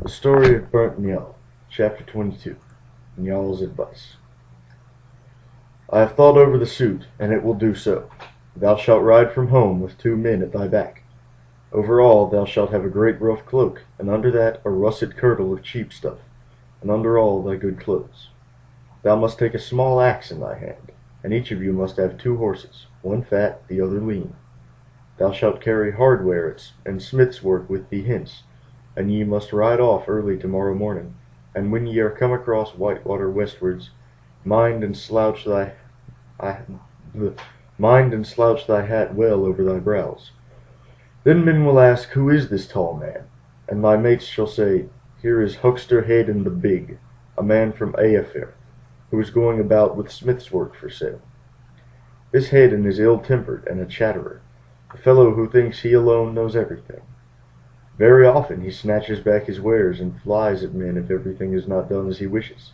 The Story of Burnt Njal, Chapter 22. Njal's Advice. I have thought over the suit, and it will do so. Thou shalt ride from home with 2 men at thy back. Over all thou shalt have a great rough cloak, and under that a russet kirtle of cheap stuff, and under all thy good clothes. Thou must take a small axe in thy hand, and each of you must have 2 horses, one fat, the other lean. Thou shalt carry hardware and smith's work with thee hence, and ye must ride off early tomorrow morning, and when ye are come across Whitewater westwards, mind and slouch thy hat well over thy brows. Then men will ask, Who is this tall man? And my mates shall say, Here is Huckster Hayden the Big, a man from Afair, who is going about with smith's work for sale. This Hayden is ill-tempered and a chatterer, a fellow who thinks he alone knows everything. Very often he snatches back his wares and flies at men if everything is not done as he wishes.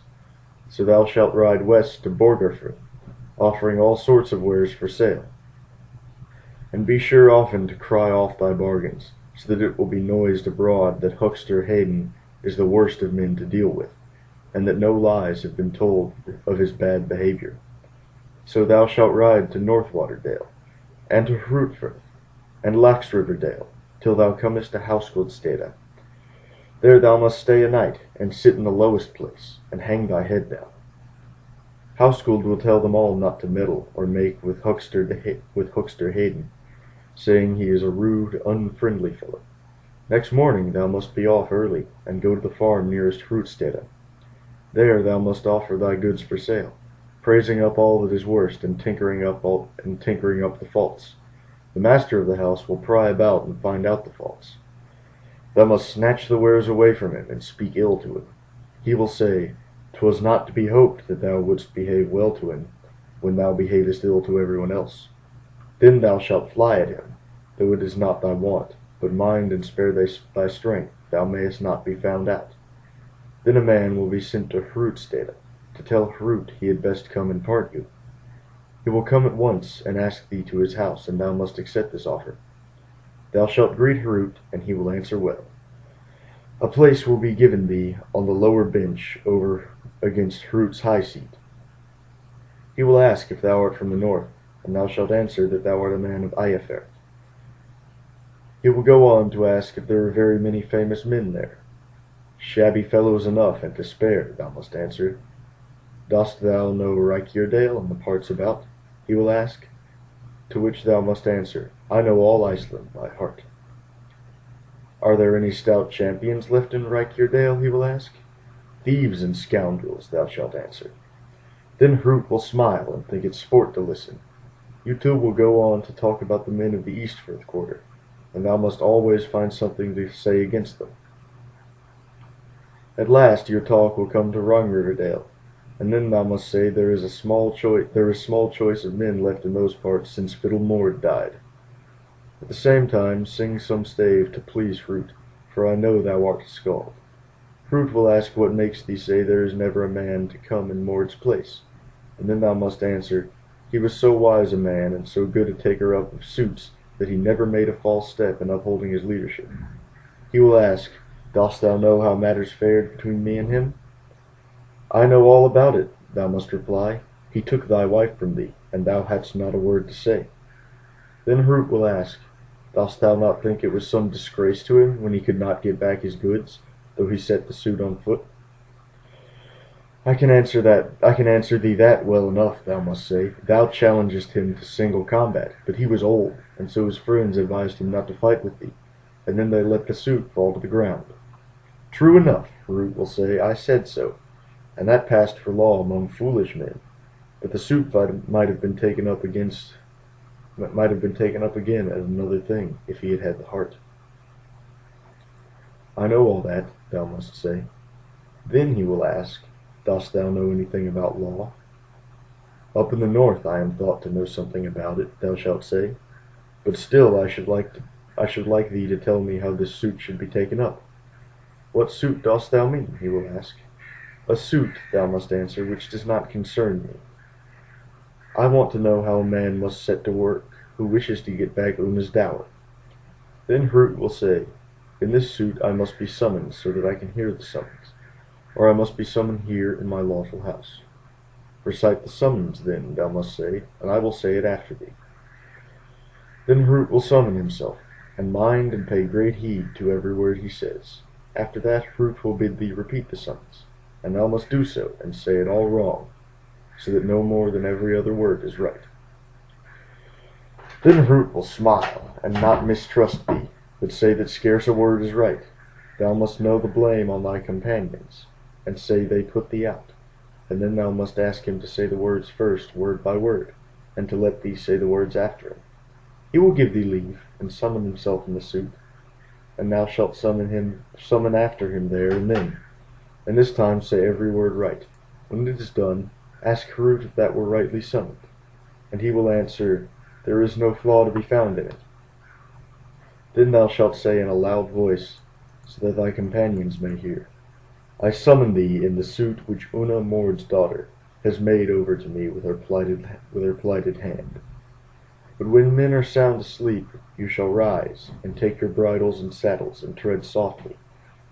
So thou shalt ride west to Borgarford, offering all sorts of wares for sale. And be sure often to cry off thy bargains, so that it will be noised abroad that Huckster Hayden is the worst of men to deal with, and that no lies have been told of his bad behavior. So thou shalt ride to Northwaterdale, and to Hrutfirth, and Laxriverdale, till thou comest to Housegoldsteda. There thou must stay a night, and sit in the lowest place, and hang thy head down. Housegold will tell them all not to meddle or make with Huckster Hayden, saying he is a rude, unfriendly fellow. Next morning thou must be off early, and go to the farm nearest Hrutsteda. There thou must offer thy goods for sale, praising up all that is worst, and tinkering up the faults. The master of the house will pry about and find out the faults. Thou must snatch the wares away from him, and speak ill to him. He will say, 'Twas not to be hoped that thou wouldst behave well to him, when thou behavest ill to everyone else. Then thou shalt fly at him, though it is not thy wont, but mind and spare thy strength, thou mayest not be found out. Then a man will be sent to Hrutsteda, to tell Hrut he had best come and part you. He will come at once, and ask thee to his house, and thou must accept this offer. Thou shalt greet Hrut, and he will answer well. A place will be given thee on the lower bench over against Hrut's high seat. He will ask if thou art from the north, and thou shalt answer that thou art a man of Afair. He will go on to ask if there are very many famous men there. Shabby fellows enough and to spare, thou must answer. Dost thou know Reykjerdale and the parts about? He will ask. To which thou must answer, I know all Iceland by heart. Are there any stout champions left in Reykjerdale? He will ask. Thieves and scoundrels, thou shalt answer. Then Hrut will smile and think it sport to listen. You two will go on to talk about the men of the Eastfirth quarter, and thou must always find something to say against them. At last your talk will come to Riverdale, and then thou must say there is small choice of men left in those parts since Fiddle Mord died. At the same time sing some stave to please Hrut, for I know thou art a skald. Hrut will ask what makes thee say there is never a man to come in Mord's place, and then thou must answer, he was so wise a man and so good a taker up of suits that he never made a false step in upholding his leadership. He will ask, Dost thou know how matters fared between me and him? I know all about it, thou must reply. He took thy wife from thee, and thou hadst not a word to say. Then Hrut will ask, Dost thou not think it was some disgrace to him when he could not get back his goods, though he set the suit on foot? I can answer thee that well enough, thou must say. Thou challengest him to single combat, but he was old, and so his friends advised him not to fight with thee, and then they let the suit fall to the ground. True enough, Hrut will say, I said so, and that passed for law among foolish men, but the suit might have been taken up again as another thing, if he had had the heart. I know all that, thou must say. Then he will ask, Dost thou know anything about law? Up in the north I am thought to know something about it, thou shalt say, but still I should like thee to tell me how this suit should be taken up. What suit dost thou mean? He will ask. A suit, thou must answer, which does not concern me. I want to know how a man must set to work who wishes to get back Una's dower. Then Hrut will say, in this suit I must be summoned so that I can hear the summons, or I must be summoned here in my lawful house. Recite the summons, then, thou must say, and I will say it after thee. Then Hrut will summon himself, and mind and pay great heed to every word he says. After that Hrut will bid thee repeat the summons, and thou must do so, and say it all wrong, so that no more than every other word is right. Then Hrut will smile, and not mistrust thee, but say that scarce a word is right. Thou must know the blame on thy companions, and say they put thee out. And then thou must ask him to say the words first, word by word, and to let thee say the words after him. He will give thee leave, and summon himself in the suit, and thou shalt summon after him there and then, and this time say every word right. When it is done, ask Hrut if that were rightly summoned, and he will answer, there is no flaw to be found in it. Then thou shalt say in a loud voice, so that thy companions may hear, I summon thee in the suit which Una Mord's daughter has made over to me with her plighted hand. But when men are sound asleep, you shall rise, and take your bridles and saddles, and tread softly,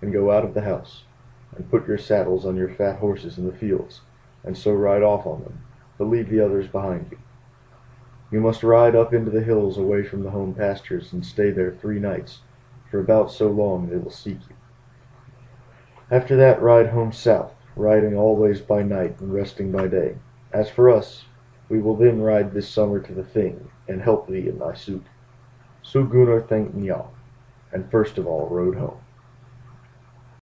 and go out of the house, and put your saddles on your fat horses in the fields, and so ride off on them, but leave the others behind you. You must ride up into the hills away from the home pastures, and stay there 3 nights, for about so long they will seek you. After that ride home south, riding always by night and resting by day. As for us, we will then ride this summer to the Thing, and help thee in thy suit. So Gunnar thanked Njal, and first of all rode home.